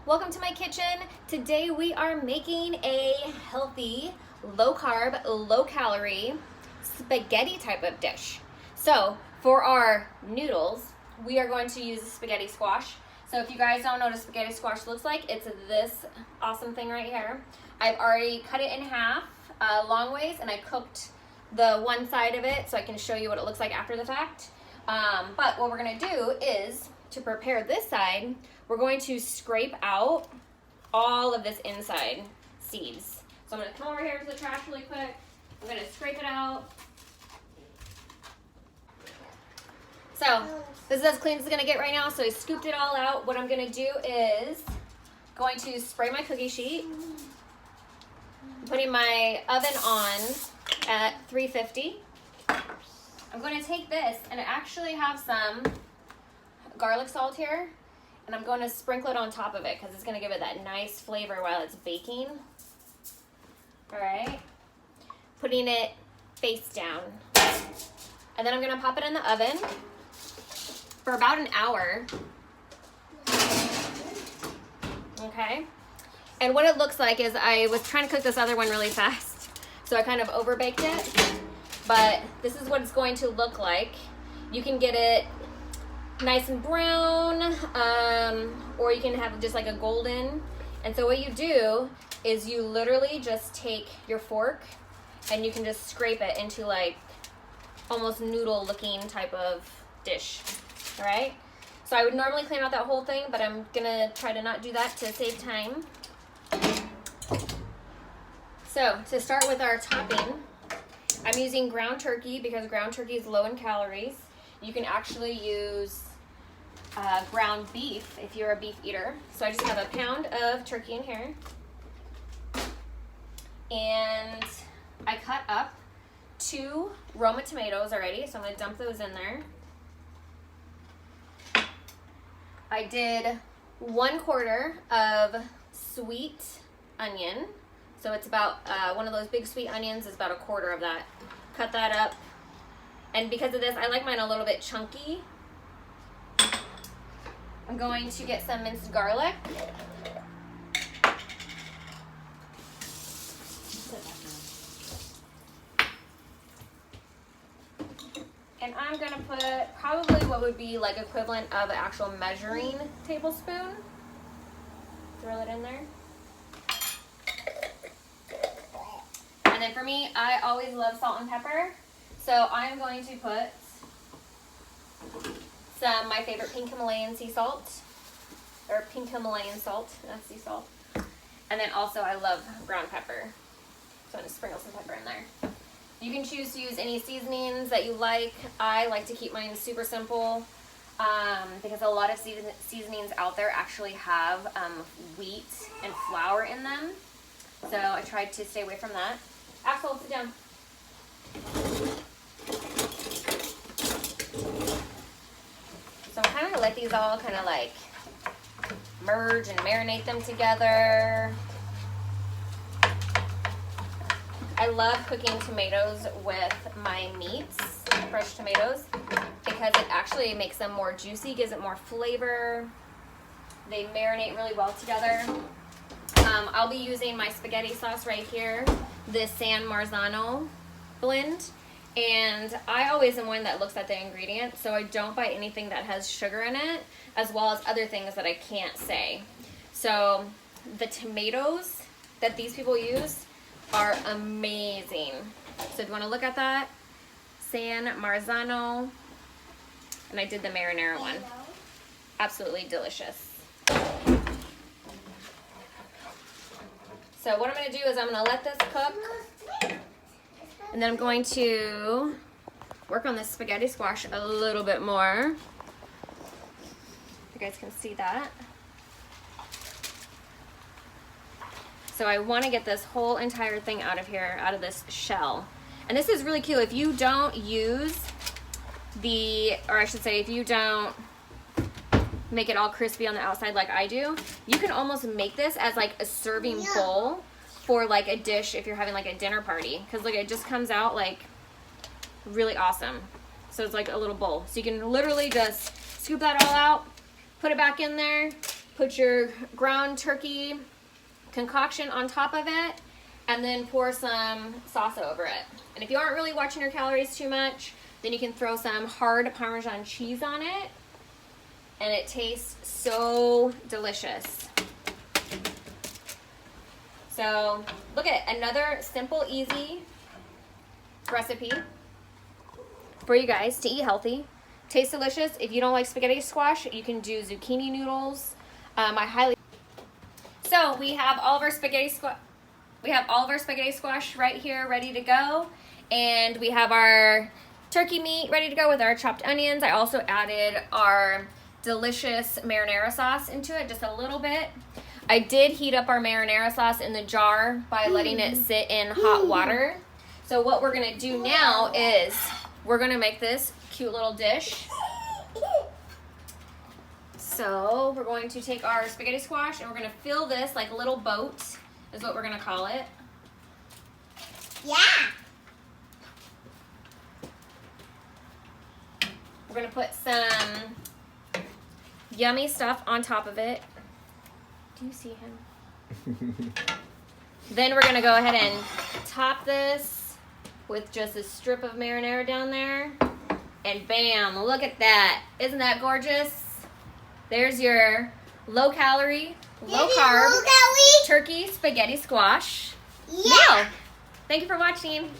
Welcome to my kitchen. Today we are making a healthy, low carb, low calorie spaghetti type of dish. So for our noodles, we are going to use spaghetti squash. So if you guys don't know what a spaghetti squash looks like, it's this awesome thing right here. I've already cut it in half long ways, and I cooked the one side of it so I can show you what it looks like after the fact. But what we're gonna do is, to prepare this side, we're going to scrape out all of this inside seeds. So I'm gonna come over here to the trash really quick. I'm gonna scrape it out. So this is as clean as it's gonna get right now. So I scooped it all out. What I'm gonna do is going to spray my cookie sheet. I'm putting my oven on at 350. I'm going to take this, and I actually have some garlic salt here, and I'm going to sprinkle it on top of it because it's going to give it that nice flavor while it's baking. All right, putting it face down, and then I'm going to pop it in the oven for about an hour. Okay, and what it looks like is I was trying to cook this other one really fast, so I kind of overbaked it, but this is what it's going to look like. You can get it nice and brown, or you can have just like a golden. And so what you do is you literally just take your fork and you can just scrape it into like almost noodle looking type of dish. All right, so I would normally clean out that whole thing, but I'm gonna try to not do that to save time. So to start with our topping, I'm using ground turkey because ground turkey is low in calories. You can actually use ground beef if you're a beef eater. So I just have a pound of turkey in here. And I cut up 2 Roma tomatoes already, so I'm going to dump those in there. I did 1/4 of sweet onion. So it's about, one of those big sweet onions is about 1/4 of that. Cut that up. And because of this, I like mine a little bit chunky. I'm going to get some minced garlic. And I'm going to put probably what would be like equivalent of an actual measuring tablespoon. Throw it in there. And then for me, I always love salt and pepper. So I'm going to put some, my favorite pink Himalayan sea salt, or pink Himalayan salt, not sea salt. And then also I love brown pepper. So I'm going to sprinkle some pepper in there. You can choose to use any seasonings that you like. I like to keep mine super simple because a lot of seasonings out there actually have wheat and flour in them. So I tried to stay away from that. Axel, sit down. So I'm kind of gonna let these all kind of like merge and marinate them together. I love cooking tomatoes with my meats, fresh tomatoes, because it actually makes them more juicy, gives it more flavor. They marinate really well together. I'll be using my spaghetti sauce right here, this San Marzano blend. And I always am one that looks at the ingredients, so I don't buy anything that has sugar in it, as well as other things that I can't say. So the tomatoes that these people use are amazing. So if you want to look at that, San Marzano, and I did the marinara one. Absolutely delicious. So what I'm going to do is I'm going to let this cook. And then I'm going to work on this spaghetti squash a little bit more. You guys can see that. So I want to get this whole entire thing out of here, out of this shell. And this is really cute. If you don't use or I should say, if you don't make it all crispy on the outside like I do, you can almost make this as like a serving bowl for like a dish if you're having like a dinner party, because look, it just comes out like really awesome. So it's like a little bowl, so you can literally just scoop that all out, put it back in there, Put your ground turkey concoction on top of it, and then pour some sauce over it. And if you aren't really watching your calories too much, then you can throw some hard Parmesan cheese on it, and it tastes so delicious. So look at another simple, easy recipe for you guys to eat healthy. Tastes delicious. If you don't like spaghetti squash, you can do zucchini noodles. So we have all of our spaghetti squash right here ready to go, and we have our turkey meat ready to go with our chopped onions. I also added our delicious marinara sauce into it, just a little bit. I did heat up our marinara sauce in the jar by letting it sit in hot water. So what we're gonna do now is we're gonna make this cute little dish. So we're going to take our spaghetti squash and we're gonna fill this like a little boat, is what we're gonna call it. Yeah. We're gonna put some yummy stuff on top of it. Do you see him? Then we're gonna go ahead and top this with just a strip of marinara down there. And bam, look at that. Isn't that gorgeous? There's your low calorie, low carb turkey spaghetti squash meal. Thank you for watching.